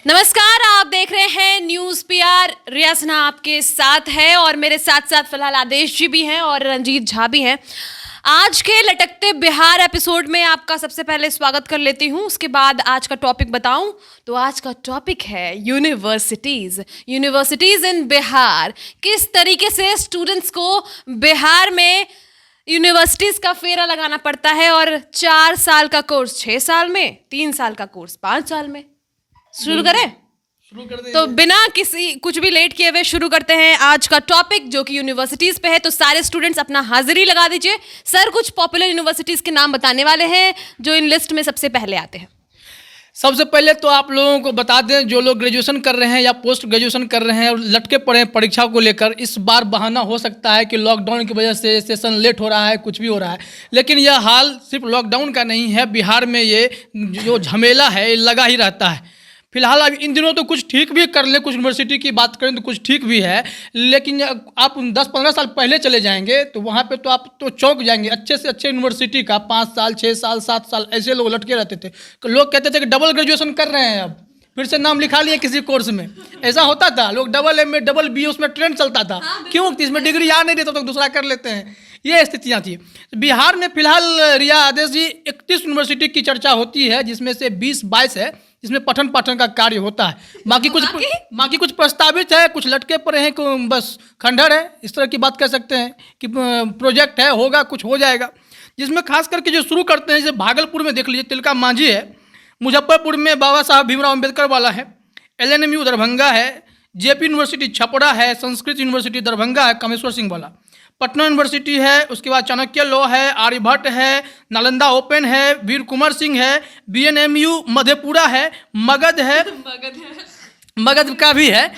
नमस्कार, आप देख रहे हैं न्यूज पीआर। रिया सिन्हा आपके साथ है और मेरे साथ साथ फिलहाल आदेश जी भी हैं और रंजीत झा भी हैं। आज के लटकते बिहार एपिसोड में आपका सबसे पहले स्वागत कर लेती हूं, उसके बाद आज का टॉपिक बताऊं तो आज का टॉपिक है यूनिवर्सिटीज इन बिहार। किस तरीके से स्टूडेंट्स को बिहार में यूनिवर्सिटीज का फेरा लगाना पड़ता है और 4 साल का कोर्स 6 साल में, 3 साल का कोर्स 5 साल में। शुरू करें? शुरू कर दे। तो बिना किसी कुछ भी लेट किए हुए शुरू करते हैं आज का टॉपिक जो कि यूनिवर्सिटीज पे है। तो सारे स्टूडेंट्स अपना हाजिरी लगा दीजिए। सर कुछ पॉपुलर यूनिवर्सिटीज के नाम बताने वाले हैं जो इन लिस्ट में सबसे पहले आते हैं। सबसे पहले तो आप लोगों को बता दें, जो लोग ग्रेजुएशन कर रहे हैं या पोस्ट ग्रेजुएशन कर रहे हैं और लटके पड़े हैं परीक्षा को लेकर, इस बार बहाना हो सकता है कि लॉकडाउन की वजह से सेशन लेट हो रहा है, कुछ भी हो रहा है, लेकिन यह हाल सिर्फ लॉकडाउन का नहीं है। बिहार में ये जो झमेला है ये लगा ही रहता है। फिलहाल अब इन दिनों तो कुछ ठीक भी कर ले, कुछ यूनिवर्सिटी की बात करें तो कुछ ठीक भी है, लेकिन आप 10-15 साल पहले चले जाएंगे तो वहाँ पे तो आप तो चौंक जाएंगे। अच्छे से अच्छे यूनिवर्सिटी का 5 साल 6 साल 7 साल ऐसे लोग लटके रहते थे। लोग कहते थे कि डबल ग्रेजुएशन कर रहे हैं, अब फिर से नाम लिखा लिए किसी कोर्स में। ऐसा होता था, लोग double M A double B उसमें ट्रेंड चलता था। क्यों? इसमें डिग्री आ नहीं देता तो दूसरा कर लेते हैं। ये स्थितियाँ थी बिहार में। फिलहाल रिया आदेश जी 31 यूनिवर्सिटी की चर्चा होती है, जिसमें से 20-22 है जिसमें पठन पाठन का कार्य होता है। बाकी कुछ प्रस्तावित है, कुछ लटके पड़े हैं, बस खंडहर है, इस तरह की बात कर सकते हैं कि प्रोजेक्ट है, होगा, कुछ हो जाएगा। जिसमें खास करके जो शुरू करते हैं, जैसे भागलपुर में देख लीजिए तिलका मांझी है, मुजफ्फरपुर में बाबा साहब भीमराव अम्बेडकर वाला है, LNMU दरभंगा है, JP यूनिवर्सिटी छपरा है, संस्कृत यूनिवर्सिटी दरभंगा है कामेश्वर सिंह वाला, पटना यूनिवर्सिटी है, उसके बाद चाणक्य लॉ है, आर्यभट्ट है, नालंदा ओपन है, वीर कुंवर सिंह है, BNMU मधेपुरा है, मगध है, मगध का भी है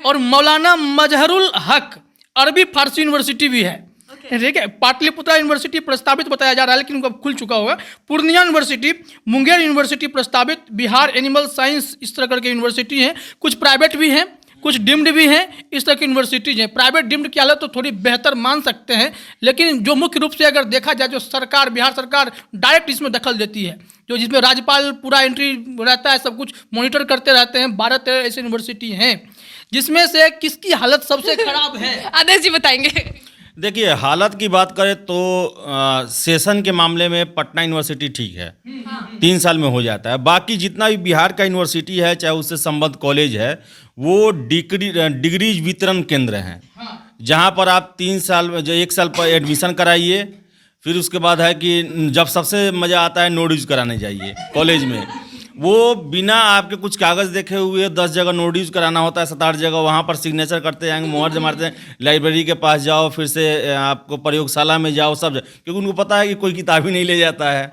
और मौलाना मजहरुल हक अरबी फारसी यूनिवर्सिटी भी है। ठीक है। पाटलिपुत्रा यूनिवर्सिटी प्रस्तावित बताया जा रहा है, लेकिन उनका खुल चुका होगा। पूर्णिया यूनिवर्सिटी, मुंगेर यूनिवर्सिटी प्रस्तावित, बिहार एनिमल साइंस, इस तरह करके यूनिवर्सिटी हैं। कुछ प्राइवेट भी हैं, कुछ डिम्ड भी हैं, इस तरह की यूनिवर्सिटीज हैं। प्राइवेट डिम्ड की हालत तो थोड़ी बेहतर मान सकते हैं, लेकिन जो मुख्य रूप से अगर देखा जाए, जो सरकार, बिहार सरकार डायरेक्ट इसमें दखल देती है, जो जिसमें राज्यपाल पूरा एंट्री रहता है, सब कुछ मॉनिटर करते रहते हैं। 12-13 ऐसे यूनिवर्सिटी हैं, जिसमें से किसकी हालत सबसे खराब है? आदेश जी बताएंगे। देखिए, हालत की बात करें तो सेशन के मामले में पटना यूनिवर्सिटी ठीक है, 3 साल में हो जाता है। बाकी जितना भी बिहार का यूनिवर्सिटी है, चाहे उससे संबद्ध कॉलेज है, वो डिग्री वितरण केंद्र हैं, जहाँ पर आप 3 साल में 1 साल पर एडमिशन कराइए, फिर उसके बाद है कि जब सबसे मज़ा आता है नोट यूज कराने जाइए कॉलेज में। वो बिना आपके कुछ कागज़ देखे हुए 10 जगह नोट यूज कराना होता है, 7-8 जगह वहाँ पर सिग्नेचर करते जाएंगे, मोहर जमाते हैं। लाइब्रेरी के पास जाओ, फिर से आपको प्रयोगशाला में जाओ, सब क्योंकि उनको पता है कि कोई किताब ही नहीं ले जाता है।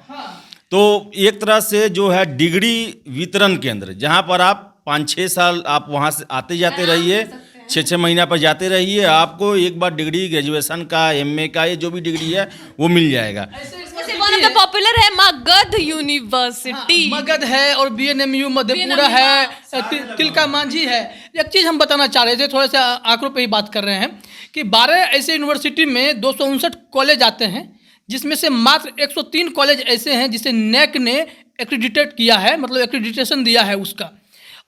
तो एक तरह से जो है डिग्री वितरण केंद्र, जहाँ पर आप 5-6 साल आप वहाँ से आते जाते रहिए, 6-6 महीना पर जाते रहिए, आपको एक बार डिग्री ग्रेजुएशन का, MA का, ये जो भी डिग्री है वो मिल जाएगा। वन ऑफ द पॉपुलर है मगध यूनिवर्सिटी। मगध है और BNMU मधेपुरा है, तिलका मांझी है। एक चीज़ हम बताना चाह रहे थे, थोड़े से आंकड़ों पे ही बात कर रहे हैं कि 12 ऐसे यूनिवर्सिटी में 259 कॉलेज आते हैं, जिसमें से मात्र 103 कॉलेज ऐसे हैं जिसे NAC ने एक्रीडिटेट किया है, मतलब एक्रीडिटेशन दिया है उसका।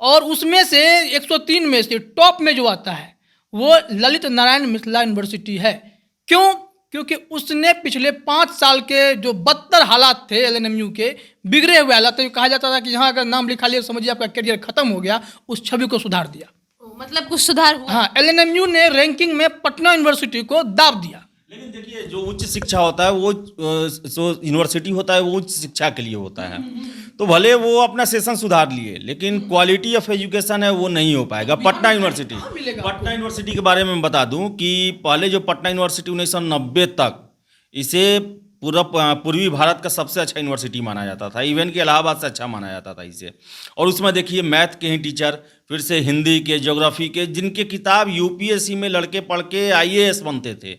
और उसमें से 103 में से टॉप में जो आता है वो ललित नारायण मिथिला यूनिवर्सिटी है। क्यों? क्योंकि उसने पिछले 5 साल के जो बदतर हालात थे LNMU के, बिगड़े हुए हालात थे, कहा जाता था कि यहाँ अगर नाम लिखा लिया समझिए आपका करियर खत्म हो गया, उस छवि को सुधार दिया। मतलब कुछ सुधार हुआ। हाँ, LNMU ने रैंकिंग में पटना यूनिवर्सिटी को दाब दिया। लेकिन देखिए, जो उच्च शिक्षा होता है वो जो यूनिवर्सिटी होता है वो उच्च शिक्षा के लिए होता है, तो भले वो अपना सेशन सुधार लिए, लेकिन क्वालिटी ऑफ एजुकेशन है वो नहीं हो पाएगा। पटना यूनिवर्सिटी के बारे में बता दूं कि पहले जो पटना यूनिवर्सिटी 1990 तक इसे पूरा पूर्वी भारत का सबसे अच्छा यूनिवर्सिटी माना जाता था, इवन कि इलाहाबाद से अच्छा माना जाता था इसे। और उसमें देखिए मैथ के ही टीचर, फिर से हिंदी के, ज्योग्राफी के, जिनके किताब UPSC में लड़के पढ़ के IAS बनते थे।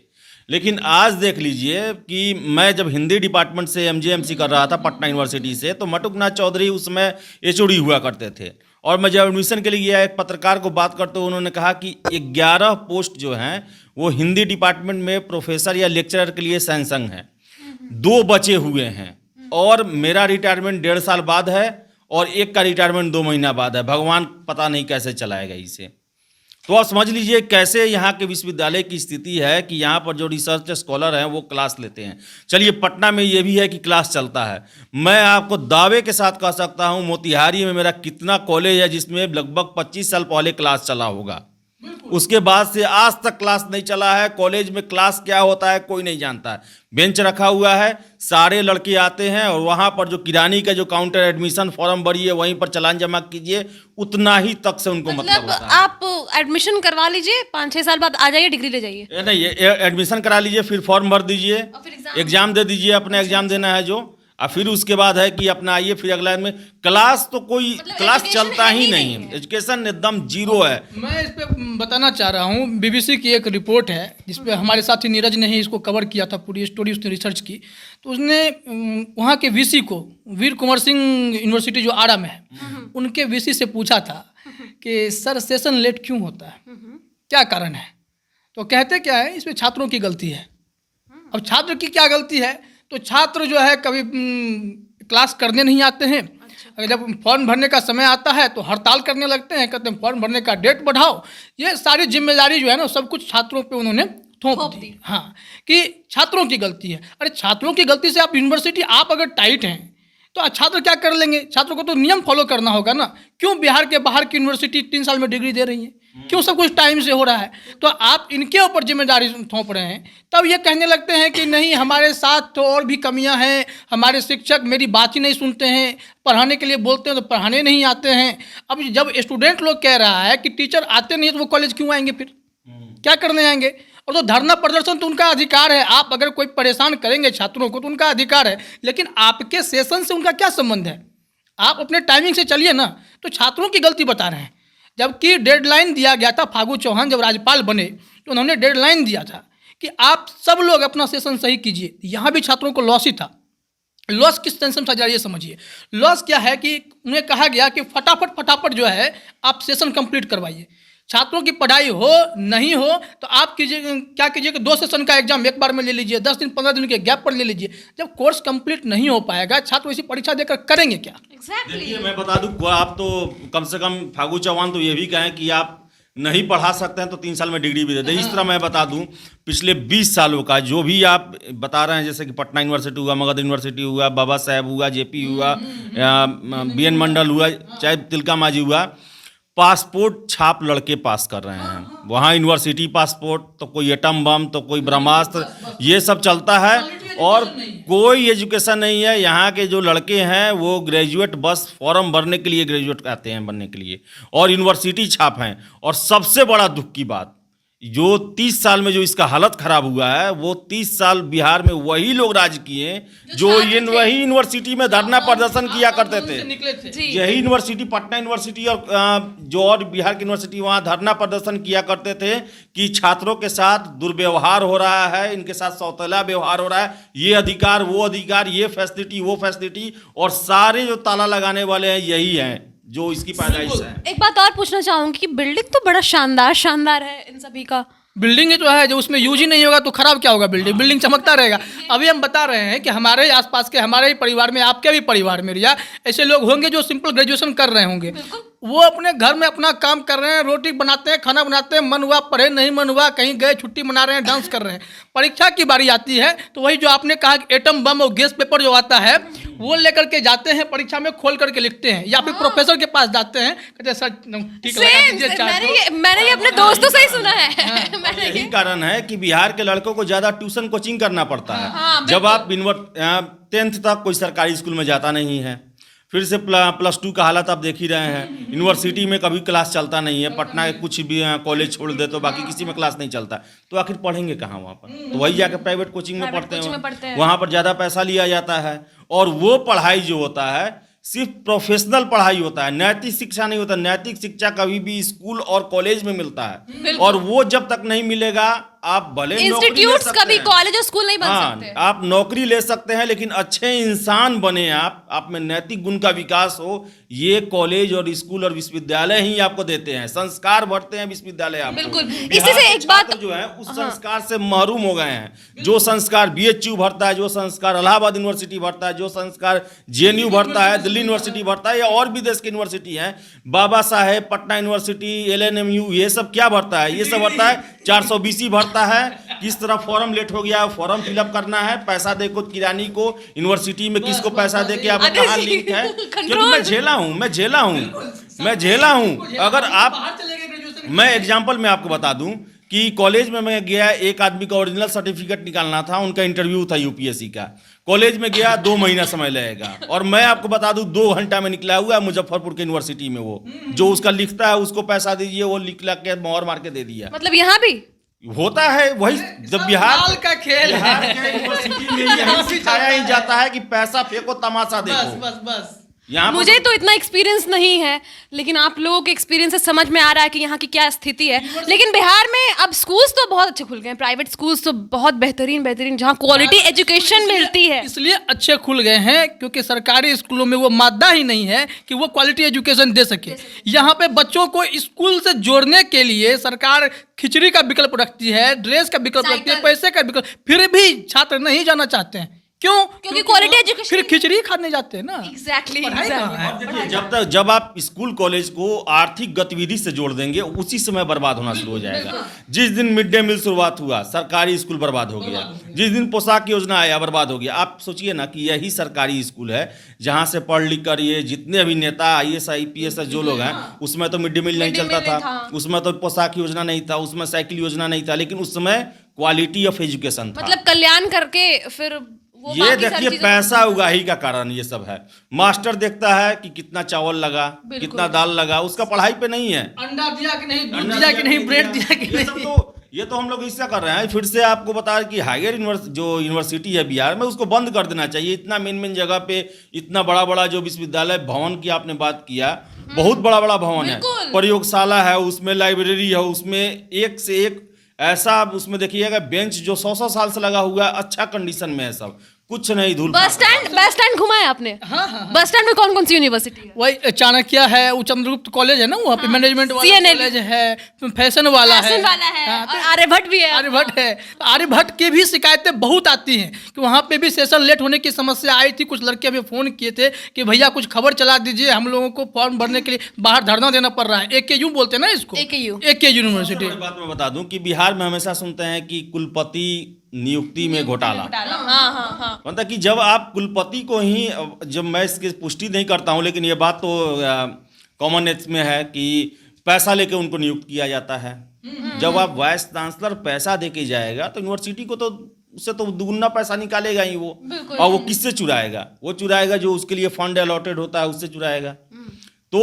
लेकिन आज देख लीजिए कि मैं जब हिंदी डिपार्टमेंट से MJMC कर रहा था पटना यूनिवर्सिटी से, तो मटुकनाथ चौधरी उसमें HOD हुआ करते थे। और मैं जब एडमिशन के लिए गया, एक पत्रकार को बात करते हुए उन्होंने कहा कि 11 पोस्ट जो हैं वो हिंदी डिपार्टमेंट में प्रोफेसर या लेक्चरर के लिए सैंक्शन है, 2 बचे हुए हैं और मेरा रिटायरमेंट 1.5 साल बाद है और एक का रिटायरमेंट 2 महीना बाद है। भगवान पता नहीं कैसे चलाएगा इसे। तो आप समझ लीजिए कैसे यहाँ के विश्वविद्यालय की स्थिति है कि यहाँ पर जो रिसर्च स्कॉलर हैं वो क्लास लेते हैं। चलिए पटना में ये भी है कि क्लास चलता है। मैं आपको दावे के साथ कह सकता हूँ मोतिहारी में मेरा कितना कॉलेज है जिसमें लगभग 25 साल पहले क्लास चला होगा। उसके बाद से आज तक क्लास नहीं चला है। कॉलेज में क्लास क्या होता है कोई नहीं जानता है। बेंच रखा हुआ है, सारे लड़के आते हैं और वहाँ पर जो किरानी का जो काउंटर एडमिशन फॉर्म भरिए वहीं पर चालान जमा कीजिए, उतना ही तक से उनको मतलब होता है। आप एडमिशन करवा लीजिए, 5-6 साल बाद आ जाइए, डिग्री ले जाइए। नहीं, ये एडमिशन करा लीजिए, फिर फॉर्म भर दीजिए, एग्जाम दे दीजिए, अपना एग्जाम देना है जो, और फिर उसके बाद है कि अपना आइए, फिर अगला में क्लास तो कोई क्लास चलता ही नहीं है। एजुकेशन एकदम जीरो है। मैं इस पे बताना चाह रहा हूँ, बीबीसी की एक रिपोर्ट है जिसपे हमारे साथी नीरज ने ही इसको कवर किया था, पूरी स्टोरी उसने रिसर्च की। तो उसने वहाँ के वीसी को, वीर कुंवर सिंह यूनिवर्सिटी जो आरा में है, उनके वीसी से पूछा था कि सर सेशन लेट क्यों होता है, क्या कारण है। तो कहते क्या है, इसमें छात्रों की गलती है। अब छात्र की क्या गलती है, तो छात्र जो है कभी क्लास करने नहीं आते हैं। अगर जब फॉर्म भरने का समय आता है तो हड़ताल करने लगते हैं, कहते हैं फॉर्म भरने का डेट बढ़ाओ। ये सारी जिम्मेदारी जो है ना सब कुछ छात्रों पे उन्होंने थोप दी। हाँ, कि छात्रों की गलती है। अरे छात्रों की गलती से आप यूनिवर्सिटी आप अगर टाइट हैं तो छात्र क्या कर लेंगे। छात्रों को तो नियम फॉलो करना होगा ना। क्यों बिहार के बाहर की यूनिवर्सिटी 3 साल में डिग्री दे रही है, क्यों सब कुछ टाइम से हो रहा है। तो आप इनके ऊपर जिम्मेदारी थोप रहे हैं, तब ये कहने लगते हैं कि नहीं हमारे साथ तो और भी कमियां हैं, हमारे शिक्षक मेरी बात ही नहीं सुनते हैं, पढ़ाने के लिए बोलते हैं तो पढ़ाने नहीं आते हैं। अब जब स्टूडेंट लोग कह रहा है कि टीचर आते नहीं है तो वो कॉलेज क्यों आएंगे, फिर क्या करने आएंगे। और तो धरना प्रदर्शन तो उनका अधिकार है। आप अगर कोई परेशान करेंगे छात्रों को तो उनका अधिकार है, लेकिन आपके सेशन से उनका क्या संबंध है। आप अपने टाइमिंग से चलिए ना। तो छात्रों की गलती बता रहे हैं, जबकि डेडलाइन दिया गया था। फागू चौहान जब राज्यपाल बने तो उन्होंने डेडलाइन दिया था कि आप सब लोग अपना सेशन सही कीजिए। यहाँ भी छात्रों को लॉस ही था। लॉस किस टेंशन से ये समझिए। लॉस क्या है कि उन्हें कहा गया कि फटाफट जो है आप सेशन कंप्लीट करवाइए। छात्रों की पढ़ाई हो नहीं हो तो आप कीजिए, क्या कीजिए कि 2 सेशन का एग्जाम एक बार में ले लीजिए, 10 दिन 15 दिन के गैप पर ले लीजिए। जब कोर्स कंप्लीट नहीं हो पाएगा छात्र इसी परीक्षा देकर करेंगे क्या। देखिए मैं बता दूं, आप तो कम से कम फागू चौहान तो ये भी कहें कि आप नहीं पढ़ा सकते हैं तो 3 साल में डिग्री भी दे दें। इस तरह मैं बता दूं पिछले 20 सालों का जो भी आप बता रहे हैं, जैसे कि पटना यूनिवर्सिटी हुआ, मगध यूनिवर्सिटी हुआ, बाबा साहेब हुआ, जेपी हुआ, बीएन मंडल हुआ, चाहे तिलका मांझी हुआ, पासपोर्ट छाप लड़के पास कर रहे हैं। वहाँ यूनिवर्सिटी पासपोर्ट, तो कोई एटम बम, तो कोई ब्रह्मास्त्र, ये सब चलता है और कोई एजुकेशन नहीं है। यहाँ के जो लड़के हैं वो ग्रेजुएट बस फॉर्म भरने के लिए ग्रेजुएट आते हैं बनने के लिए, और यूनिवर्सिटी छाप हैं। और सबसे बड़ा दुख की बात, जो 30 साल में जो इसका हालत खराब हुआ है, वो 30 साल बिहार में वही लोग राज किए जो वही यूनिवर्सिटी में धरना प्रदर्शन किया करते थे। यही यूनिवर्सिटी, पटना यूनिवर्सिटी और जो और बिहार की यूनिवर्सिटी, वहाँ धरना प्रदर्शन किया करते थे कि छात्रों के साथ दुर्व्यवहार हो रहा है, इनके साथ सौतेला व्यवहार हो रहा है, ये अधिकार वो अधिकार, ये फैसिलिटी वो फैसिलिटी, और सारे जो ताला लगाने वाले हैं यही हैं जो इसकी पैदाइश है। एक बात और पूछना चाहूंगी कि बिल्डिंग तो बड़ा शानदार है इन सभी का। बिल्डिंग ही तो है, जो उसमें यूज ही नहीं होगा तो खराब क्या होगा। बिल्डिंग चमकता रहेगा। अभी हम बता रहे हैं कि हमारे आसपास के, हमारे ही परिवार में, आपके भी परिवार में रिया, ऐसे लोग होंगे जो सिंपल ग्रेजुएशन कर रहे होंगे। वो अपने घर में अपना काम कर रहे हैं, रोटी बनाते हैं, खाना बनाते हैं, मन हुआ पढ़े, नहीं मन हुआ कहीं गए, छुट्टी मना रहे हैं, डांस कर रहे हैं। परीक्षा की बारी आती है तो वही जो आपने कहा कि एटम बम और गैस पेपर जो आता है वो लेकर के जाते हैं, परीक्षा में खोल करके लिखते हैं, या फिर प्रोफेसर के पास जाते हैं, कहते हैं सर ठीक लगा दीजिए। मैंने ये अपने दोस्तों से ही सुना है। यही कारण है कि बिहार के लड़कों को ज्यादा ट्यूशन कोचिंग करना पड़ता है। जब आप 10th तक कोई सरकारी स्कूल में जाता नहीं है, फिर से +2 का हालत आप देख ही रहे हैं। यूनिवर्सिटी में कभी क्लास चलता नहीं है। पटना के कुछ भी कॉलेज छोड़ दे तो बाकी किसी में क्लास नहीं चलता, तो आखिर पढ़ेंगे कहाँ वहाँ पर। तो वही जाकर प्राइवेट कोचिंग में पढ़ते हैं, वहाँ पर ज़्यादा पैसा लिया जाता है। और वो पढ़ाई जो होता है सिर्फ प्रोफेशनल पढ़ाई होता है, नैतिक शिक्षा नहीं होता। नैतिक शिक्षा कभी भी स्कूल और कॉलेज में मिलता है, और वो जब तक नहीं मिलेगा आप भले नौकरी ले इंस्टीट्यूट्स सकते कभी हैं। कॉलेज और स्कूल नहीं बन हाँ, सकते। आप नौकरी ले सकते हैं, लेकिन अच्छे इंसान बने आप में नैतिक गुण का विकास हो, ये कॉलेज और स्कूल और विश्वविद्यालय ही आपको देते हैं। संस्कार बढ़ते हैं विश्वविद्यालय आपको। बिल्कुल। बिहार इसी से के एक बात- छात्र जो है उस संस्कार से महरूम हो गए हैं। जो संस्कार बीएचयू भरता है, जो संस्कार इलाहाबाद यूनिवर्सिटी भरता है, जो संस्कार जेएनयू भरता है, दिल्ली यूनिवर्सिटी भरता है, या और भी देश की यूनिवर्सिटी है, बाबा साहेब, पटना यूनिवर्सिटी, एलएनएमयू, ये सब क्या भरता है? ये सब भरता है 420 भरता है। किस तरह फॉर्म लेट हो गया, फॉर्म फिलअप करना है, पैसा देखो किरानी को, यूनिवर्सिटी में किसको पैसा दे के आपको अरे कहाँ जी, लिंक है, क्योंकि कंट्रोल। मैं झेला हूँ। अगर आप, मैं एग्जाम्पल में आपको बता दूं कि कॉलेज में मैं गया, एक आदमी का ओरिजिनल सर्टिफिकेट निकालना था, उनका इंटरव्यू था यूपीएससी का। कॉलेज में गया, 2 महीना समय लगेगा, और मैं आपको बता दूं 2 घंटा में निकला हुआ है मुजफ्फरपुर के यूनिवर्सिटी में। वो जो उसका लिखता है उसको पैसा दीजिए, वो लिख के मोहर मार के दे दिया। मतलब यहाँ भी होता है वही, जब बिहार लाल का खेल बिहार है। के यूनिवर्सिटी में यही सिखाया ही जाता है कि पैसा फेंको, तमाशा देखो। बस यहाँ पर मुझे तो इतना एक्सपीरियंस नहीं है, लेकिन आप लोगों के एक्सपीरियंस से समझ में आ रहा है कि यहाँ की क्या स्थिति है। लेकिन बिहार में अब स्कूल्स तो बहुत अच्छे खुल गए हैं, प्राइवेट स्कूल्स तो बहुत बेहतरीन जहाँ क्वालिटी एजुकेशन मिलती है। इसलिए अच्छे खुल गए हैं क्योंकि सरकारी स्कूलों में वो मादा ही नहीं है कि वो क्वालिटी एजुकेशन दे सके। यहाँ पे बच्चों को स्कूल से जोड़ने के लिए सरकार खिचड़ी का विकल्प रखती है, ड्रेस का विकल्प रखती है, साइकिल। पैसे का विकल्प, फिर भी छात्र नहीं जाना चाहते हैं। क्यों? क्योंकि quality वो education- फिर खिचड़ी खाने जाते हैं ना। एग्जैक्टली पढ़ाई कहाँ है? देखिए, जब आप स्कूल कॉलेज को आर्थिक गतिविधि से जोड़ देंगे, उसी समय बर्बाद होना शुरू हो जाएगा। जिस दिन मिड डे मील शुरुआत हुआ, सरकारी स्कूल बर्बाद हो गया। जिस दिन पोशाक योजना आया, बर्बाद हो गया। आप सोचिए ना कि यही सरकारी स्कूल है जहां से पढ़ लिख कर ये जितने भी नेता IAS IPS जो लोग हैं, उसमें तो मिड डे मील नहीं Mid-day चलता meal नहीं था, था। उसमें तो पोशाक योजना नहीं था, उसमें साइकिल योजना नहीं था, लेकिन उस समय क्वालिटी ऑफ एजुकेशन था। मतलब कल्याण करके फिर वो ये बाकी सारी देखिए, चीजें- पैसा उगाही का कारण ये सब है। मास्टर देखता है कि कितना चावल लगा, बिल्कुल। कितना दाल लगा, उसका पढ़ाई पे नहीं है। अंडा दिया कि नहीं, दूध दिया कि नहीं, ब्रेड दिया कि ये सब नहीं। ये तो हम लोग इससे कर रहे हैं। फिर से आपको बता रहे कि हायर जो यूनिवर्सिटी है बिहार में, उसको बंद कर देना चाहिए। इतना मेन जगह पे इतना बड़ा जो विश्वविद्यालय भवन की आपने बात किया, बहुत बड़ा भवन है, बिल्कुल। प्रयोगशाला है, उसमें लाइब्रेरी है, उसमें एक से एक ऐसा, आप उसमें देखिएगा बेंच जो 100 साल से लगा हुआ है, अच्छा कंडीशन में है, सब कुछ नहीं धूल। बस स्टैंड घुमा है आपने? बस स्टैंड में कौन कौन सी यूनिवर्सिटी है? वही चाणक्य है, वो चंद्रगुप्त कॉलेज है ना, वहाँ पे मैनेजमेंट वाला CNL कॉलेज है, फैशन वाला है, फैशन वाला है, हाँ, और आर्यभट्ट भी है। आर्यभट्ट है। आर्यभट्ट की भी शिकायतें बहुत आती हैं कि वहाँ पे भी सेशन लेट होने की समस्या आई थी। कुछ लड़के हमें फ़ोन किए थे कि भैया कुछ खबर चला दीजिए, हम लोगों को फॉर्म भरने के लिए बाहर धरना देना पड़ रहा है। AKU बोलते हैं ना इसको, AKU। AKU university. बड़ी बात मैं बता दूं कि बिहार में हमेशा सुनते हैं कि कुलपति नियुक्ति में घोटाला। हाँ। मतलब कि जब आप कुलपति को ही, जब मैं इसकी पुष्टि नहीं करता हूं, लेकिन ये बात तो कॉमन एज में है कि पैसा लेके उनको नियुक्त किया जाता है। जब आप वाइस चांसलर पैसा दे के जाएगा तो यूनिवर्सिटी को तो उससे तो दुगुना पैसा निकालेगा ही वो। और वो किससे चुराएगा? वो चुराएगा जो उसके लिए फंड अलॉटेड होता है, उससे चुराएगा। तो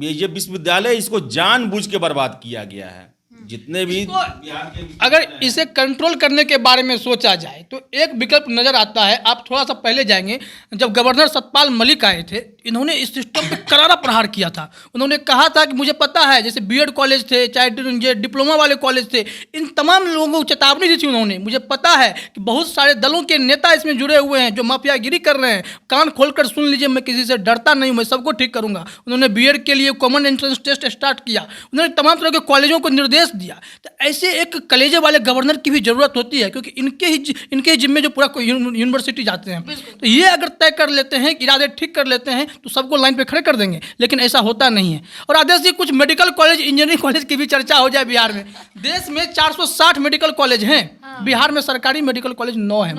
ये विश्वविद्यालय, इसको जानबूझ के बर्बाद किया गया है। जितने भी बिहार के अगर इसे कंट्रोल करने के बारे में सोचा जाए तो एक विकल्प नजर आता है। आप थोड़ा सा पहले जाएंगे, जब गवर्नर सतपाल मलिक आए थे, इन्होंने इस सिस्टम पे करारा प्रहार किया था। उन्होंने कहा था कि मुझे पता है, जैसे बीएड कॉलेज थे, चाहे डिप्लोमा वाले कॉलेज थे, इन तमाम लोगों को चेतावनी दी थी उन्होंने। मुझे पता है कि बहुत सारे दलों के नेता इसमें जुड़े हुए हैं जो माफियागिरी कर रहे हैं। कान खोलकर सुन लीजिए, मैं किसी से डरता नहीं हूँ, मैं सबको ठीक करूंगा। उन्होंने बीएड के लिए कॉमन एंट्रेंस टेस्ट स्टार्ट किया। उन्होंने तमाम तरह के कॉलेजों को निर्देश दिया। तो ऐसे एक कलेजे वाले गवर्नर की भी जरूरत होती है, क्योंकि इनके जिम्मे जो पूरा यूनिवर्सिटी जाते हैं। तो ये अगर तय कर लेते हैं, इरादे ठीक कर लेते हैं, तो सबको लाइन पे खड़े कर देंगे। लेकिन ऐसा होता नहीं है। और आदेश जी, कुछ मेडिकल कॉलेज, इंजीनियरिंग कॉलेज की भी चर्चा हो जाए बिहार में। देश में 460 मेडिकल कॉलेज हैं। बिहार में सरकारी मेडिकल कॉलेज 9 है।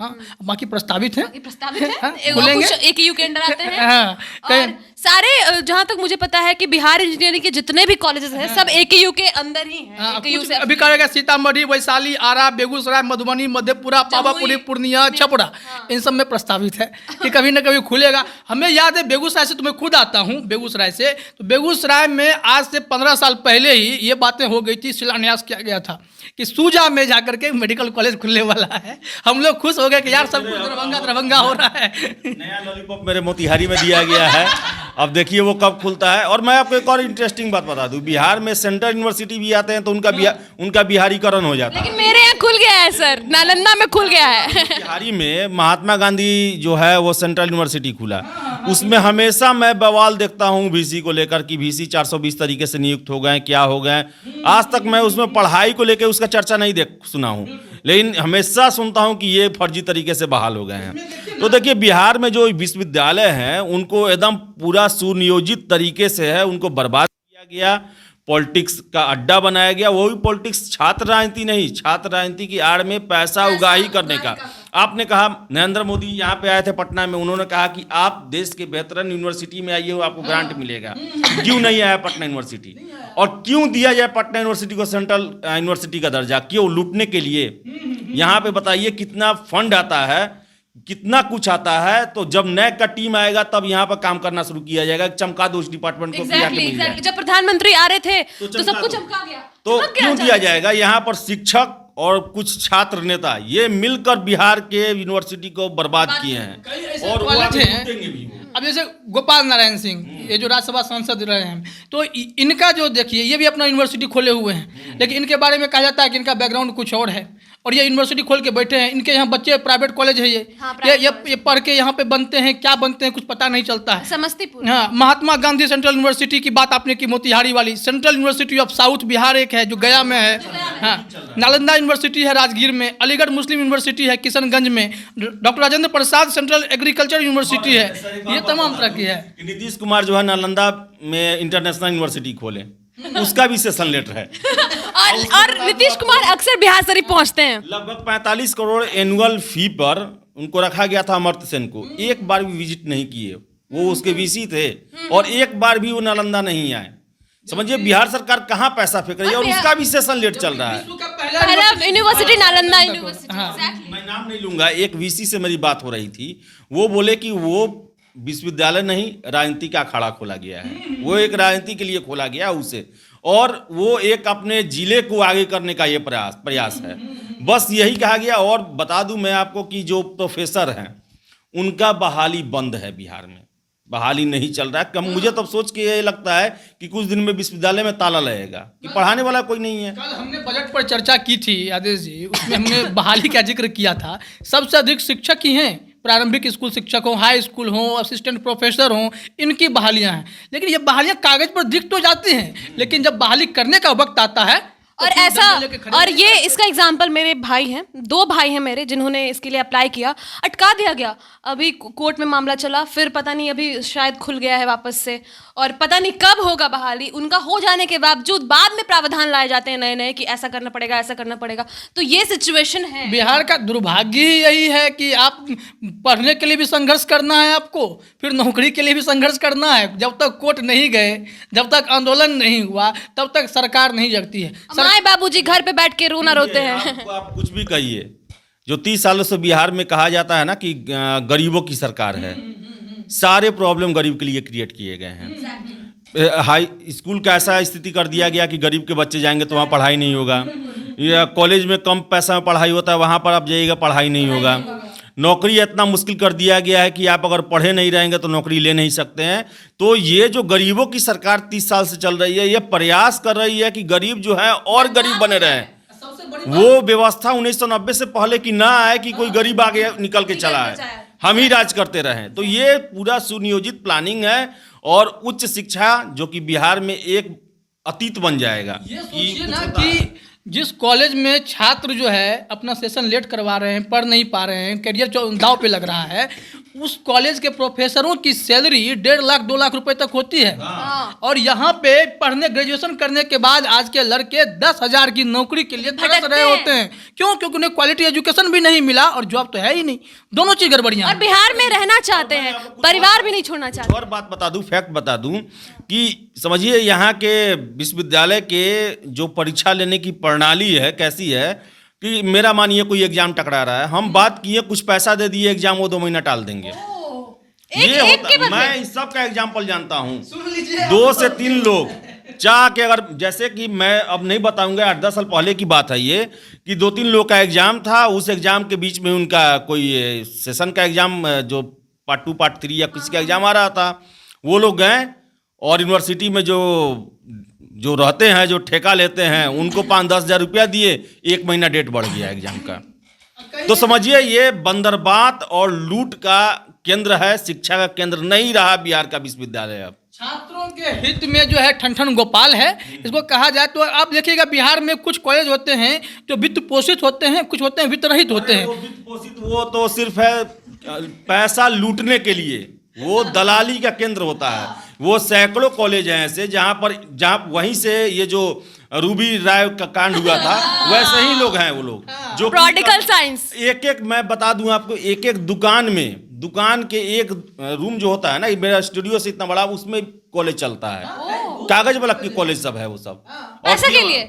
हाँ, बाकी प्रस्तावित हैं। प्रस्तावित है, हाँ, वो खुलेंगे। कुछ AKU के अंडर आते हैं। हाँ, और सारे, जहाँ तक मुझे पता है कि बिहार इंजीनियरिंग के जितने भी कॉलेजेस हैं, सब AKU के अंदर ही हैं। हाँ, AKU कुछ से अभी करेगा सीतामढ़ी, वैशाली, आरा, बेगूसराय, मधुबनी, मधेपुरा, पावापुरी, पूर्णिया, छपरा, इन सब में प्रस्तावित है कि कभी ना कभी खुलेगा। हमें याद है, बेगूसराय से, तो मैं खुद आता हूँ बेगूसराय से, तो बेगूसराय में आज से 15 साल पहले ही ये बातें हो गई थी, शिलान्यास किया गया था कि सूजा में जाकर के मेडिकल कॉलेज खुलने वाला है। हम लोग खुश हो गए कि यार सब कुछ दरभंगा हो रहा है। नया लॉलीपॉप मेरे मोतिहारी में दिया गया है, अब देखिए वो कब खुलता है। और मैं आपको एक और इंटरेस्टिंग बात बता दूं, बिहार में सेंट्रल यूनिवर्सिटी भी आते हैं तो उनका बिहारीकरण हो जाता है। लेकिन मेरे यहाँ खुल गया है सर, नालंदा में खुल गया है। बिहारी में महात्मा गांधी जो है वो सेंट्रल यूनिवर्सिटी खुला, उसमें हमेशा मैं बवाल देखता हूँ वीसी को लेकर कि वीसी 420 तरीके से नियुक्त हो गए, क्या हो गए। आज तक मैं उसमें पढ़ाई को लेकर उसका चर्चा नहीं सुना हूँ, लेकिन हमेशा सुनता हूँ कि ये फर्जी तरीके से बहाल हो गए हैं। तो देखिए बिहार में जो विश्वविद्यालय हैं उनको एकदम पूरा सुनियोजित तरीके से है उनको बर्बाद किया गया, पॉलिटिक्स का अड्डा बनाया गया। वो भी पॉलिटिक्स छात्र राजनीति नहीं, छात्र राजनीति की आड़ में पैसा उगाही करने का। आपने कहा नरेंद्र मोदी यहाँ पे आए थे पटना में, उन्होंने कहा कि आप देश के बेहतरीन यूनिवर्सिटी में आइए, आपको ग्रांट मिलेगा। क्यों नहीं आया पटना यूनिवर्सिटी, और क्यों दिया जाए पटना यूनिवर्सिटी को सेंट्रल यूनिवर्सिटी का दर्जा? क्यों? लूटने के लिए। यहाँ पे बताइए कितना फंड आता है, कितना कुछ आता है। तो जब नैक का टीम आएगा तब यहाँ पर काम करना शुरू किया जाएगा। चमका दो उस डिपार्टमेंट को, exactly. जब प्रधानमंत्री आ रहे थे तो सब कुछ चमका गया, तो क्यों दिया जाएगा? यहाँ पर शिक्षक और कुछ छात्र नेता ये मिलकर बिहार के यूनिवर्सिटी को बर्बाद किए हैं, और वो आगे लूटेंगे भी। अब जैसे गोपाल नारायण सिंह, ये जो राज्यसभा सांसद रहे हैं, तो इनका जो देखिए ये भी अपना यूनिवर्सिटी खोले हुए हैं, लेकिन इनके बारे में कहा जाता है कि इनका बैकग्राउंड कुछ और है, और ये यूनिवर्सिटी खोल के बैठे हैं। इनके यहाँ बच्चे प्राइवेट कॉलेज है, ये पढ़ के यहाँ पे बनते हैं, क्या बनते हैं कुछ पता नहीं चलता है। समस्तीपुर, हाँ, महात्मा गांधी सेंट्रल यूनिवर्सिटी की बात आपने की, मोतिहारी वाली। Central university of south Bihar एक है जो गया में है। हाँ, नालंदा यूनिवर्सिटी है राजगीर में, अलीगढ़ मुस्लिम यूनिवर्सिटी है किशनगंज में, doctor Rajendra Prasad central agriculture university है। ये तमाम तरह की है। नीतीश कुमार जो है नालंदा में इंटरनेशनल यूनिवर्सिटी खोले, उसका भी सेशन लेटर है। और नीतीश कुमार अक्सर बिहार शरीफ पहुंचते हैं। लगभग 45 करोड़ एनुअल फी पर उनको रखा गया था अमर्त्य सेन को, एक बार भी विजिट नहीं किए। वो उसके वीसी थे और एक बार भी वो नालंदा नहीं आए। समझिए बिहार सरकार कहाँ पैसा फेंक रही है, और उसका भी सेशन लेट चल रहा है। पहला यूनिवर्सिटी नालंदा यूनिवर्सिटी। मैं नाम नहीं लूंगा, एक वीसी से मेरी बात हो रही थी, वो बोले कि वो विश्वविद्यालय नहीं, राजनीति का अखाड़ा खोला गया है। वो एक राजनीति के लिए खोला गया उसे, और वो एक अपने जिले को आगे करने का ये प्रयास है, बस यही कहा गया। और बता दूं मैं आपको कि जो प्रोफेसर हैं उनका बहाली बंद है बिहार में, बहाली नहीं चल रहा है। कम मुझे तब सोच के ये लगता है कि कुछ दिन में विश्वविद्यालय में ताला लगेगा कि पढ़ाने वाला कोई नहीं है। कल हमने बजट पर चर्चा की थी आदेश जी, उसमें हमने बहाली का जिक्र किया था। सबसे अधिक शिक्षक ही हैं, प्रारंभिक स्कूल शिक्षक हों, हाई स्कूल हों, असिस्टेंट प्रोफेसर हों, इनकी बहालियां हैं। लेकिन ये बहालियां कागज पर दिख तो जाती हैं, लेकिन जब बहाली करने का वक्त आता है और ऐसा, और ये इसका एग्जाम्पल मेरे भाई हैं, 2 भाई हैं मेरे जिन्होंने इसके लिए अप्लाई किया, अटका दिया गया। अभी कोर्ट में मामला चला, फिर पता नहीं अभी शायद खुल गया है वापस से, और पता नहीं कब होगा बहाली। उनका हो जाने के बावजूद बाद में प्रावधान लाए जाते हैं नए नए कि ऐसा करना पड़ेगा, ऐसा करना पड़ेगा। तो ये सिचुएशन है। बिहार का दुर्भाग्य ही यही है कि आप पढ़ने के लिए भी संघर्ष करना है आपको, फिर नौकरी के लिए भी संघर्ष करना है। जब तक कोर्ट नहीं गए, जब तक आंदोलन नहीं हुआ, तब तक सरकार नहीं जगती है। माए बाबूजी घर पे बैठ के रोना रोते हैं। आप कुछ भी कहिए, जो 30 सालों से बिहार में कहा जाता है ना कि गरीबों की सरकार है, सारे प्रॉब्लम गरीब के लिए क्रिएट किए गए हैं। हाई स्कूल का ऐसा स्थिति कर दिया गया कि गरीब के बच्चे जाएंगे तो वहाँ पढ़ाई नहीं होगा, या कॉलेज में कम पैसा में पढ़ाई होता है वहाँ पर आप जाइएगा पढ़ाई नहीं होगा। नौकरी इतना मुश्किल कर दिया गया है कि आप अगर पढ़े नहीं रहेंगे तो नौकरी ले नहीं सकते हैं। तो ये जो गरीबों की सरकार 30 साल से चल रही है, ये प्रयास कर रही है कि गरीब जो है और गरीब बने रहे। वो व्यवस्था 1990 से पहले की ना आए कि कोई गरीब आगे निकल के चला है, हम ही राज करते रहें। तो ये पूरा सुनियोजित प्लानिंग है, और उच्च शिक्षा जो कि बिहार में एक अतीत बन जाएगा। कि जिस कॉलेज में छात्र जो है अपना सेशन लेट करवा रहे हैं, पढ़ नहीं पा रहे हैं, करियर दाव पे लग रहा है, उस कॉलेज के प्रोफेसरों की सैलरी 1.5 लाख 2 लाख रुपए तक होती है। और यहाँ पे पढ़ने ग्रेजुएशन करने के बाद आज के लड़के 10,000 की नौकरी के लिए तरस रहे होते हैं। क्यों? क्योंकि उन्हें क्वालिटी एजुकेशन भी नहीं मिला और जॉब तो है ही नहीं। दोनों चीज गड़बड़ियां। और बिहार में रहना चाहते हैं, परिवार भी नहीं छोड़ना चाहते। और बात बता दूं, फैक्ट बता दूं कि समझिए यहाँ के विश्वविद्यालय के जो परीक्षा लेने की प्रणाली है कैसी है कि मेरा मानिए कोई एग्जाम टकरा रहा है, हम बात किए कुछ पैसा दे दिए एग्जाम, वो 2 महीना टाल देंगे। ये होता, मैं इस सब का एग्जाम्पल जानता हूँ। 2 से 3 लोग चाह के अगर जैसे कि मैं अब नहीं बताऊंगा, 8-10 साल पहले की बात है ये, कि 2-3 लोग का एग्जाम था, उस एग्जाम के बीच में उनका कोई सेशन का एग्जाम जो पार्ट 2 पार्ट 3 या किसी का एग्जाम आ रहा था, वो लोग गए और यूनिवर्सिटी में जो रहते हैं, जो ठेका लेते हैं, उनको 5-10 हज़ार रुपया दिए, 1 महीना डेट बढ़ गया एग्जाम का। तो समझिए ये बंदरबात और लूट का केंद्र है, शिक्षा का केंद्र नहीं रहा बिहार का विश्वविद्यालय अब। छात्रों के हित में जो है ठन गोपाल है, इसको कहा जाए तो आप देखिएगा बिहार में कुछ कॉलेज होते हैं जो वित्त पोषित होते हैं, कुछ होते हैं वित्त रहित होते हैं। वो वित्त पोषित वो तो सिर्फ है पैसा लूटने के लिए, वो दलाली का केंद्र होता है। वो सैकड़ों कॉलेज हैं ऐसे जहाँ वहीं से ये जो रूबी राय का कांड हुआ था, वैसे ही लोग हैं वो लोग जो प्रोडिकल साइंस। एक मैं बता दूं आपको, एक दुकान के एक रूम जो होता है ना, मेरा स्टूडियो से इतना बड़ा, उसमें कॉलेज चलता है। कागज वाला की कॉलेज सब है वो सब।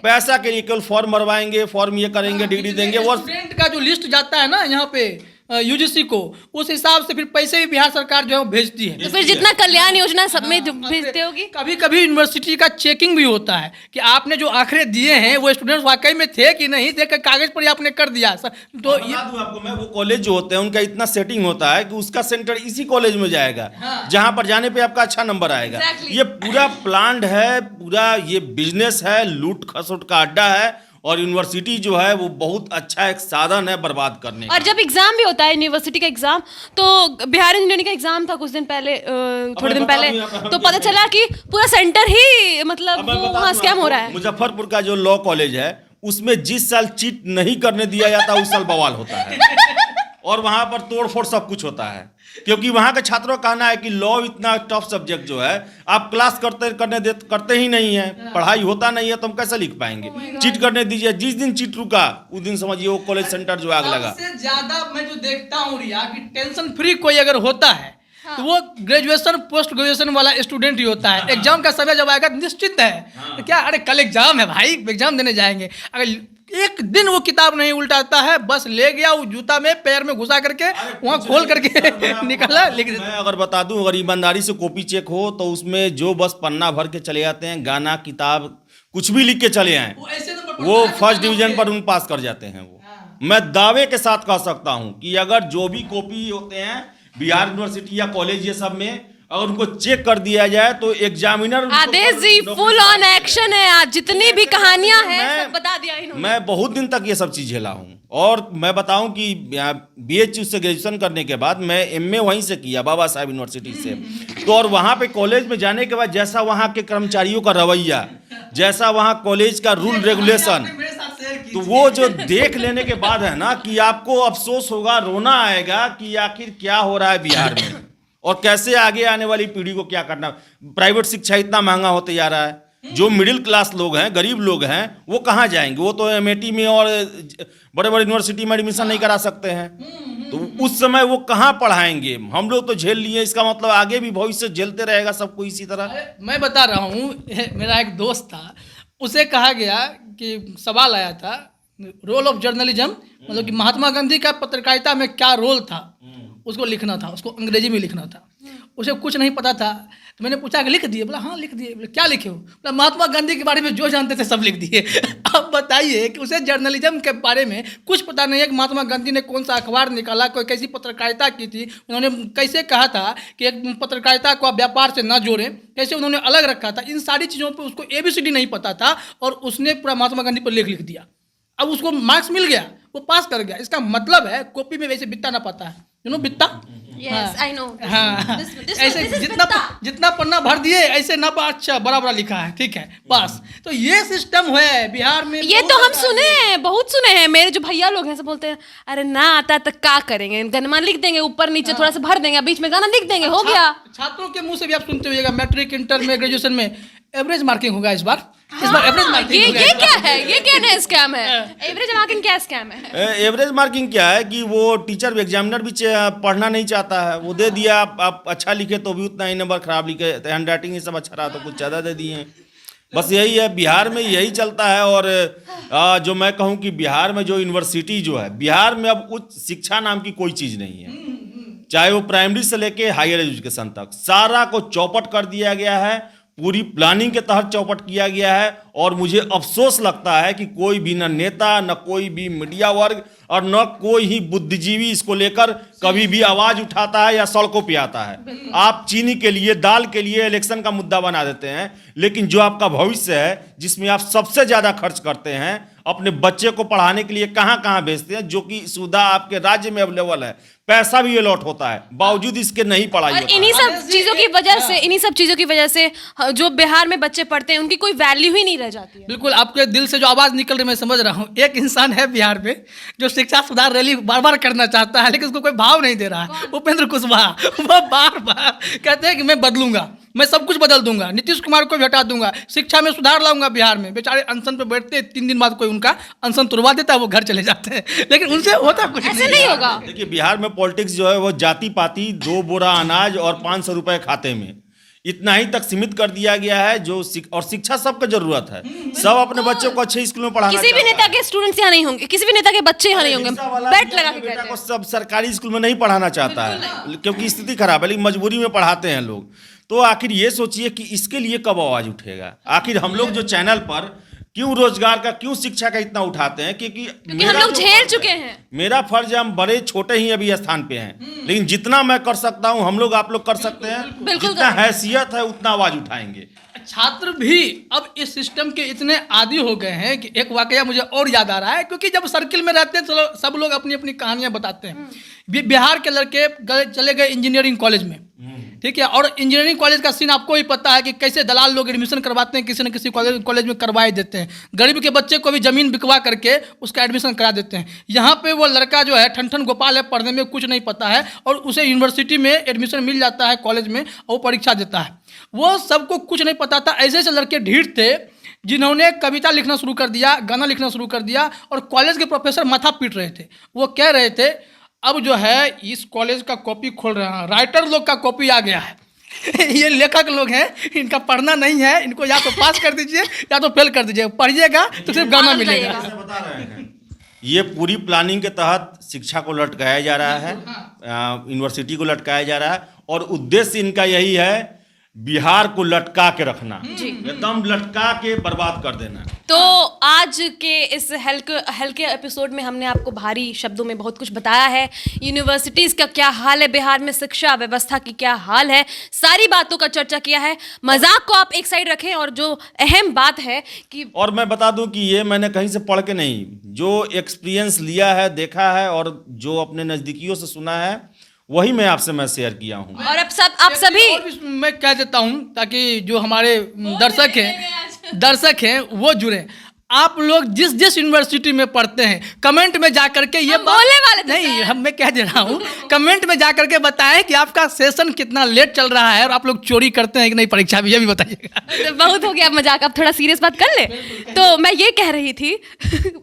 पैसा के लिए केवल फॉर्म भरवाएंगे, फॉर्म ये करेंगे, डिग्री देंगे। वो स्टूडेंट का जो लिस्ट जाता है ना यहाँ पे यूजीसी को, उस हिसाब से फिर पैसे भी बिहार सरकार जो है वो भेजती है। तो फिर जितना कल्याण योजना सब में भेजते होगी। कभी कभी यूनिवर्सिटी का चेकिंग भी होता है कि आपने जो आंकड़े दिए हैं वो स्टूडेंट्स वाकई में थे कि नहीं थे, कागज पर ही आपने कर दिया। तो ये आपको मैं, वो कॉलेज जो होते हैं उनका इतना सेटिंग होता है कि उसका सेंटर इसी कॉलेज में जाएगा, जहां पर जाने पे आपका अच्छा नंबर आएगा। ये पूरा प्लान्ड है, पूरा ये बिजनेस है, लूट खसोट का अड्डा है। और यूनिवर्सिटी जो है वो बहुत अच्छा एक साधन है बर्बाद करने का। और जब एग्जाम भी होता है यूनिवर्सिटी का एग्जाम, तो बिहार इंजीनियरिंग का एग्जाम था कुछ दिन पहले, थोड़े दिन पहले, तो पता चला कि पूरा सेंटर ही मतलब वहाँ स्कैम हो रहा है। मुजफ्फरपुर का जो लॉ कॉलेज है, उसमें जिस साल चीट नहीं करने दिया जाता उस साल बवाल होता है और वहां पर तोड़ फोड़ सब कुछ होता है, क्योंकि वहां के छात्रों का कहना है कि लॉ इतना टफ सब्जेक्ट जो है, आप क्लास करते ही नहीं है, पढ़ाई होता नहीं है, तो हम कैसे लिख पाएंगे। चीट करने दीजिए, जिस दिन चीट रुका उस दिन समझिए वो कॉलेज सेंटर जो आग लगा। सबसे ज्यादा मैं जो देखता हूँ रिया कि टेंशन फ्री कोई अगर होता है तो वो ग्रेजुएशन पोस्ट ग्रेजुएशन वाला स्टूडेंट ही होता है। एग्जाम का समय जब आएगा निश्चित है तो क्या, अरे कल एग्जाम है भाई, एग्जाम देने जाएंगे। अगर एक दिन वो किताब नहीं उल्टाता है, बस ले गया वो जूता में पैर में घुसा करके वहाँ खोल करके निकला लिख देता। मैं अगर बता दूं, अगर ईमानदारी से कॉपी चेक हो तो उसमें जो बस पन्ना भर के चले जाते हैं, गाना किताब कुछ भी लिख के चले आए, वो फर्स्ट डिवीजन पर उन पास कर जाते हैं। वो मैं दावे के साथ कह सकता हूं कि अगर जो भी कॉपी होते हैं बिहार यूनिवर्सिटी या कॉलेज ये सब में, अगर उनको चेक कर दिया जाए तो examiner Aadesh ji full on action है आज, जितनी भी कहानियां हैं सब बता दिया इन्होंने। मैं बहुत दिन तक ये सब चीज झेला हूँ। और मैं बताऊं कि BHU से ग्रेजुएशन करने के बाद मैं MA वहीं से किया, बाबा साहब यूनिवर्सिटी से। तो और वहाँ पे कॉलेज में जाने के बाद जैसा वहाँ के कर्मचारियों का रवैया, जैसा वहाँ कॉलेज का रूल रेगुलेशन, तो वो जो देख लेने के बाद है ना कि आपको अफसोस होगा, रोना आएगा कि आखिर क्या हो रहा है बिहार में और कैसे आगे आने वाली पीढ़ी को क्या करना। प्राइवेट शिक्षा इतना महंगा होते जा रहा है, जो मिडिल क्लास लोग हैं, गरीब लोग हैं, वो कहाँ जाएंगे? वो तो MIT में और बड़े बड़े यूनिवर्सिटी में एडमिशन नहीं करा सकते हैं, तो उस समय वो कहाँ पढ़ाएंगे? हम लोग तो झेल लिए, इसका मतलब आगे भी भविष्य झेलते रहेगा सबको इसी तरह। मैं बता रहा हूँ, मेरा एक दोस्त था, उसे कहा गया कि सवाल आया था रोल ऑफ जर्नलिज्म, मतलब कि महात्मा गांधी का पत्रकारिता में क्या रोल था, उसको लिखना था, उसको अंग्रेजी में लिखना था। उसे कुछ नहीं पता था, तो मैंने पूछा कि लिख दिए? बोला हाँ लिख दिए। बोले क्या लिखे हो? बोला महात्मा गांधी के बारे में जो जानते थे सब लिख दिए। अब बताइए कि उसे जर्नलिज्म के बारे में कुछ पता नहीं है कि महात्मा गांधी ने कौन सा अखबार निकाला, कोई कैसी पत्रकारिता की थी, उन्होंने कैसे कहा था कि एक पत्रकारिता को आप व्यापार से ना जोड़ें, कैसे उन्होंने अलग रखा था, इन सारी चीज़ों पर उसको ABCD नहीं पता था और उसने पूरा महात्मा गांधी पर लेख लिख दिया। अब उसको मार्क्स मिल गया, वो पास कर गया। इसका मतलब है कॉपी में वैसे बित्ता ना पता है, बित्ता। Yes, I know. हाँ, ऐसे जितना पन्ना भर दिए ऐसे ना, अच्छा बड़ा बड़ा लिखा है, ठीक है बस। तो ये सिस्टम है बिहार में। ये तो हम सुने हैं, बहुत सुने हैं। मेरे जो भैया लोग हैं सब बोलते हैं अरे ना आता तो क्या करेंगे, गनमा लिख देंगे, ऊपर नीचे थोड़ा सा भर देंगे, बीच में गाना लिख देंगे, हो गया। छात्रों के मुंह से भी आप सुनते होइएगा, मैट्रिक इंटर में ग्रेजुएशन में एवरेज मार्किंग होगा इस बार। इस बार एवरेज मार्किंग होगा। ये क्या है? ये क्या नया स्कैम है? एवरेज मार्किंग क्या स्कैम है? एवरेज मार्किंग क्या है कि वो टीचर एग्जामिनर भी पढ़ना नहीं चाहता है, वो दे दिया, आप अच्छा लिखे तो भी उतना ही नंबर, खराब लिखे, हैंड राइटिंग ये सब अच्छा रहा तो कुछ ज़्यादा दे दिए। बस यही है, बिहार में यही चलता है। और जो मैं कहूँ कि बिहार में जो यूनिवर्सिटी जो है, बिहार में अब उच्च शिक्षा नाम की कोई चीज़ नहीं है, चाहे वो प्राइमरी से लेके हायर एजुकेशन तक, सारा को चौपट कर दिया गया है। पूरी प्लानिंग के तहत चौपट किया गया है। और मुझे अफसोस लगता है कि कोई भी न नेता, न कोई भी मीडिया वर्ग और न कोई ही बुद्धिजीवी इसको लेकर कभी भी आवाज उठाता है या सड़कों पे आता है। आप चीनी के लिए, दाल के लिए इलेक्शन का मुद्दा बना देते हैं, लेकिन जो आपका भविष्य है, जिसमें आप सबसे ज्यादा खर्च करते हैं, अपने बच्चे को पढ़ाने के लिए कहां कहां भेजते हैं, जो कि सुविधा आपके राज्य में अवेलेबल है, पैसा भी अलॉट होता है, बावजूद इसके नहीं पढ़ाई और होता इन्हीं है। सब चीजों की वजह से, इन्हीं सब चीजों की वजह से जो बिहार में बच्चे पढ़ते हैं उनकी कोई वैल्यू ही नहीं रह जाती है। बिल्कुल, आपके दिल से जो आवाज़ निकल रही है मैं समझ रहा हूँ। एक इंसान है बिहार में जो शिक्षा सुधार रैली बार बार करना चाहता है, लेकिन उसको कोई भाव नहीं दे रहा है। उपेंद्र कुशवाहा, वो बार बार कहते हैं कि मैं बदलूंगा, मैं सब कुछ बदल दूंगा, नीतीश कुमार को भी हटा दूंगा, शिक्षा में सुधार लाऊंगा बिहार में। बेचारे अनशन पे बैठते हैं, 3 दिन बाद कोई उनका अनशन तुड़वा देता है, वो घर चले जाते हैं, लेकिन उनसे होता कुछ ऐसे नहीं होगा। देखिए, बिहार में पॉलिटिक्स जो है वो जाति पाति, 2 बोरा अनाज और 500 रुपए खाते में, इतना ही तक सीमित कर दिया गया है। और शिक्षा सबको जरूरत है, सब अपने बच्चों को अच्छे स्कूल में पढ़ाना किसी भी चाहता नेता है। के स्टूडेंट्स यहाँ नहीं होंगे, किसी भी नेता के बच्चे यहाँ नहीं होंगे, रिक्शा वाला बैट भी लगा अपने के बेटा कहते को हैं। सब सरकारी स्कूल में नहीं पढ़ाना चाहता है, क्योंकि स्थिति खराब है, लेकिन मजबूरी में पढ़ाते हैं लोग। तो आखिर ये सोचिए कि इसके लिए कब आवाज उठेगा। आखिर हम लोग जो चैनल पर क्यों रोजगार का, क्यों शिक्षा का इतना उठाते हैं, क्योंकि हम लोग झेल चुके हैं। मेरा फर्ज है, हम बड़े छोटे ही अभी स्थान पे हैं, लेकिन जितना मैं कर सकता हूं हम लोग, आप लोग कर सकते हैं। बिल्कुल जितना करें। हैसियत है उतना आवाज उठाएंगे। छात्र भी अब इस सिस्टम के इतने आदी हो गए हैं कि एक वाकया मुझे और याद आ रहा है, क्योंकि जब सर्किल में रहते हैं तो सब लोग अपनी अपनी कहानियां बताते हैं। बिहार के लड़के चले गए इंजीनियरिंग कॉलेज में, ठीक है, और इंजीनियरिंग कॉलेज का सीन आपको ही पता है कि कैसे दलाल लोग एडमिशन करवाते हैं, किसी न किसी कॉलेज में करवाए देते हैं। गरीब के बच्चे को भी जमीन बिकवा करके उसका एडमिशन करा देते हैं। यहाँ पे वो लड़का जो है ठन ठन गोपाल है, पढ़ने में कुछ नहीं पता है, और उसे यूनिवर्सिटी में एडमिशन मिल जाता है, कॉलेज में, और वो परीक्षा देता है। वो सबको कुछ नहीं पता था। ऐसे ऐसे लड़के ढीठ थे जिन्होंने कविता लिखना शुरू कर दिया, गाना लिखना शुरू कर दिया, और कॉलेज के प्रोफेसर माथा पीट रहे थे। वो कह रहे थे अब जो है इस कॉलेज का कॉपी खोल रहे हैं, राइटर लोग का कॉपी आ गया है ये लेखक लोग हैं, इनका पढ़ना नहीं है, इनको या तो पास कर दीजिए या तो फेल कर दीजिए, पढ़िएगा तो सिर्फ गाना मिलेगा। बता रहे हैं, ये पूरी प्लानिंग के तहत शिक्षा को लटकाया जा रहा है, यूनिवर्सिटी को लटकाया जा रहा है, और उद्देश्य इनका यही है, बिहार को लटका के रखना, एकदम लटका के बर्बाद कर देना। तो आज के इस हल्के एपिसोड में हमने आपको भारी शब्दों में बहुत कुछ बताया है। यूनिवर्सिटीज़ का क्या हाल है, बिहार में शिक्षा व्यवस्था की क्या हाल है, सारी बातों का चर्चा किया है। मजाक को आप एक साइड रखें, और जो अहम बात है कि, और मैं बता दूं कि ये मैंने कहीं से पढ़ के नहीं, जो एक्सपीरियंस लिया है, देखा है, और जो अपने नज़दीकियों से सुना है, वही मैं शेयर किया हूँ। और अब आप सभी, और भी मैं कह देता हूँ ताकि जो हमारे दर्शक हैं वो जुड़े। आप लोग जिस जिस यूनिवर्सिटी में पढ़ते हैं, कमेंट में जाकर के ये बोलने वाले थे नहीं, हम मैं कह दे रहा हूँ, कमेंट में जाकर के बताएं कि आपका सेशन कितना लेट चल रहा है, और आप लोग चोरी करते हैं कि नहीं परीक्षा भी, ये भी बताइएगा। बहुत हो गया मजाक, अब थोड़ा सीरियस बात कर ले। तो मैं ये कह रही थी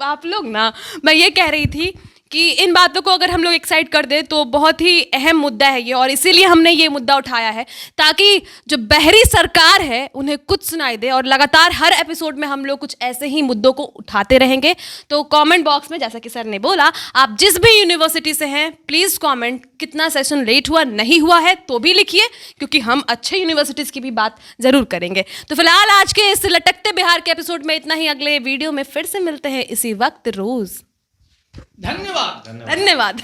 आप लोग ना, मैं ये कह रही थी कि इन बातों को अगर हम लोग एक्साइड कर दें तो बहुत ही अहम मुद्दा है ये, और इसीलिए हमने ये मुद्दा उठाया है, ताकि जो बहरी सरकार है उन्हें कुछ सुनाई दे। और लगातार हर एपिसोड में हम लोग कुछ ऐसे ही मुद्दों को उठाते रहेंगे। तो कमेंट बॉक्स में, जैसा कि सर ने बोला, आप जिस भी यूनिवर्सिटी से हैं प्लीज़ कमेंट, कितना सेशन लेट हुआ, नहीं हुआ है तो भी लिखिए, क्योंकि हम अच्छे यूनिवर्सिटीज़ की भी बात ज़रूर करेंगे। तो फिलहाल आज के इस लटकते बिहार के एपिसोड में इतना ही। अगले वीडियो में फिर से मिलते हैं इसी वक्त रोज़। धन्यवाद। धन्यवाद।